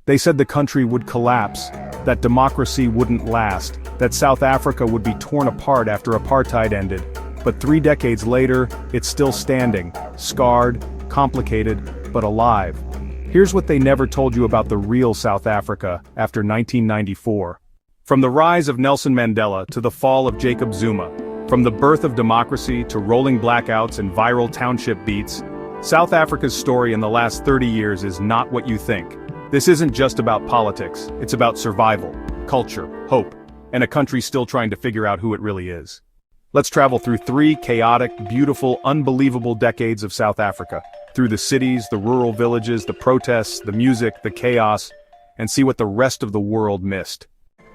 They said the country would collapse, that democracy wouldn't last, that South Africa would be torn apart after apartheid ended. But 3 decades later, it's still standing, scarred, complicated, but alive. Here's what they never told you about the real South Africa after 1994. From the rise of Nelson Mandela to the fall of Jacob Zuma, from the birth of democracy to rolling blackouts and viral township beats, South Africa's story in the last 30 years is not what you think. This isn't just about politics, it's about survival, culture, hope, and a country still trying to figure out who it really is. Let's travel through 3 chaotic, beautiful, unbelievable decades of South Africa, through the cities, the rural villages, the protests, the music, the chaos, and see what the rest of the world missed.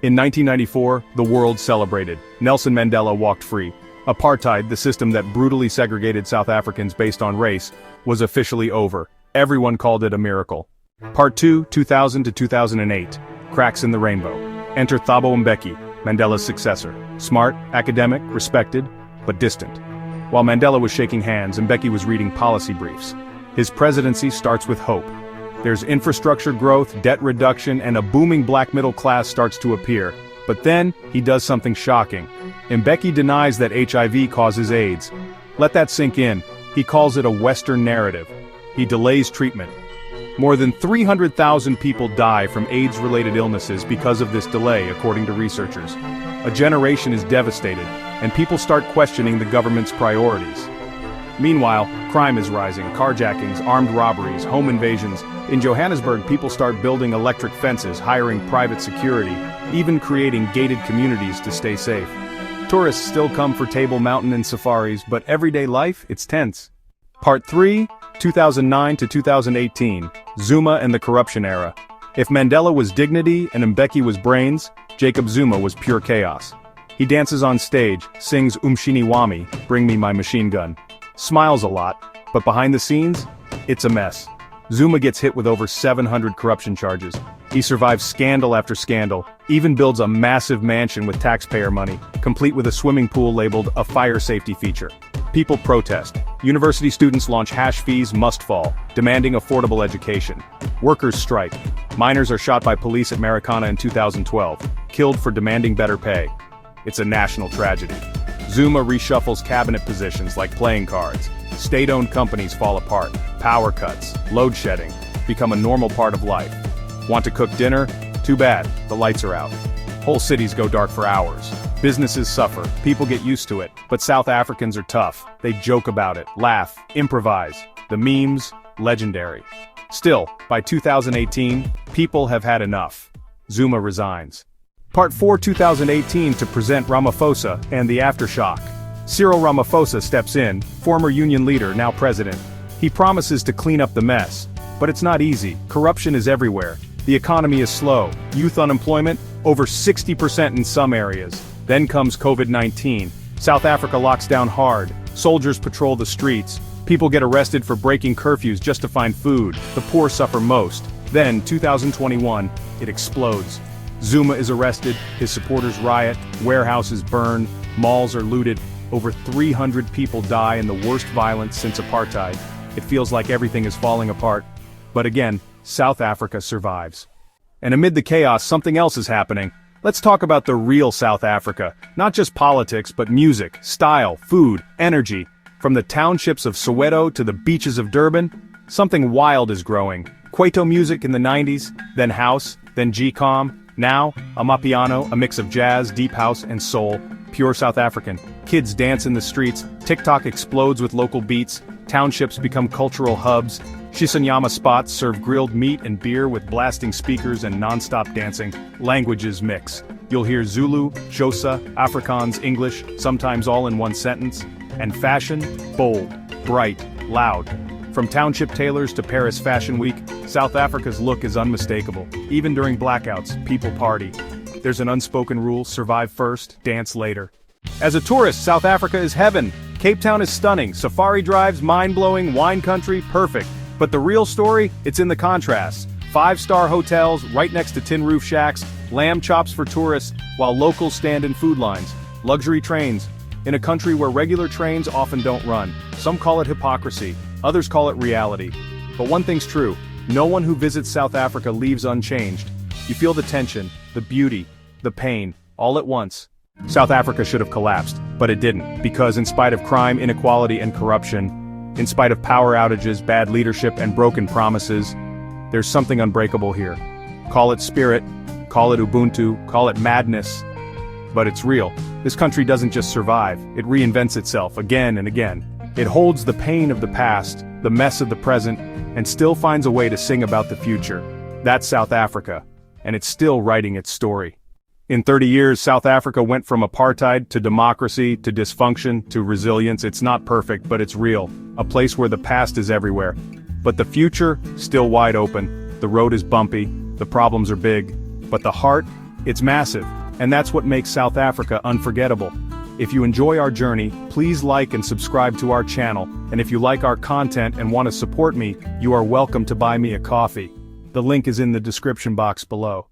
In 1994, the world celebrated. Nelson Mandela walked free. Apartheid, the system that brutally segregated South Africans based on race, was officially over. Everyone called it a miracle. Part 2, 2000 to 2008. Cracks in the rainbow. Enter Thabo Mbeki, Mandela's successor. Smart, academic, respected, but distant. While Mandela was shaking hands, Mbeki was reading policy briefs. His presidency starts with hope. There's infrastructure growth, debt reduction, and a booming black middle class starts to appear. But then, he does something shocking. Mbeki denies that HIV causes AIDS. Let that sink in. He calls it a Western narrative. He delays treatment. More than 300,000 people die from AIDS-related illnesses because of this delay, according to researchers. A generation is devastated, and people start questioning the government's priorities. Meanwhile, crime is rising, carjackings, armed robberies, home invasions. In Johannesburg, people start building electric fences, hiring private security, even creating gated communities to stay safe. Tourists still come for Table Mountain and safaris, but everyday life, it's tense. Part 3, 2009 to 2018, Zuma and the corruption era. If Mandela was dignity and Mbeki was brains, Jacob Zuma was pure chaos. He dances on stage, sings Umshini Wami, Bring Me My Machine Gun. Smiles a lot, but behind the scenes, it's a mess. Zuma gets hit with over 700 corruption charges. He survives scandal after scandal, even builds a massive mansion with taxpayer money, complete with a swimming pool labeled a fire safety feature. People protest. University students launch hash fees must fall, demanding affordable education. Workers strike. Miners are shot by police at Marikana in 2012, killed for demanding better pay. It's a national tragedy. Zuma reshuffles cabinet positions like playing cards. State-owned companies fall apart. Power cuts, load shedding, become a normal part of life. Want to cook dinner? Too bad, the lights are out. Whole cities go dark for hours. Businesses suffer, people get used to it, but South Africans are tough. They joke about it, laugh, improvise. The memes, legendary. Still, by 2018, people have had enough. Zuma resigns. Part 4 2018 to present Ramaphosa and the aftershock. Cyril Ramaphosa steps in, former union leader, now president. He promises to clean up the mess. But it's not easy. Corruption is everywhere. The economy is slow. Youth unemployment, over 60% in some areas. Then comes COVID-19. South Africa locks down hard. Soldiers patrol the streets. People get arrested for breaking curfews just to find food. The poor suffer most. Then, 2021, it explodes. Zuma is arrested, his supporters riot, warehouses burn, malls are looted. Over 300 people die in the worst violence since apartheid. It feels like everything is falling apart. But again, South Africa survives. And amid the chaos, something else is happening. Let's talk about the real South Africa. Not just politics, but music, style, food, energy. From the townships of Soweto to the beaches of Durban, something wild is growing. Kwaito music in the 90s, then house, then G-com. Now, amapiano, a mix of jazz, deep house, and soul. Pure South African. Kids dance in the streets, TikTok explodes with local beats, townships become cultural hubs, Shisanyama spots serve grilled meat and beer with blasting speakers and non-stop dancing. Languages mix. You'll hear Zulu, Xhosa, Afrikaans, English, sometimes all in one sentence. And fashion, bold, bright, loud. From township tailors to Paris Fashion Week, South Africa's look is unmistakable. Even during blackouts, people party. There's an unspoken rule: survive first, dance later. As a tourist, South Africa is heaven. Cape Town is stunning, safari drives, mind-blowing, wine country, perfect. But the real story, it's in the contrasts. 5-star hotels, right next to tin roof shacks, lamb chops for tourists, while locals stand in food lines. Luxury trains, in a country where regular trains often don't run. Some call it hypocrisy, others call it reality. But one thing's true, No one who visits South Africa leaves unchanged. You feel the tension, the beauty, the pain, all at once. South Africa should have collapsed, but it didn't, because in spite of crime, inequality, and corruption, in spite of power outages, bad leadership, and broken promises, there's something unbreakable here. Call it spirit, call it Ubuntu, call it madness, but it's real. This country doesn't just survive, it reinvents itself again and again. It holds the pain of the past, the mess of the present, and still finds a way to sing about the future. That's South Africa, and it's still writing its story. In 30 years, South Africa went from apartheid to democracy to dysfunction to resilience. It's not perfect, but it's real. A place where the past is everywhere. But the future, still wide open. The road is bumpy, the problems are big, but the heart, it's massive. And that's what makes South Africa unforgettable. If you enjoy our journey, please like and subscribe to our channel. And if you like our content and want to support me, you are welcome to buy me a coffee. The link is in the description box below.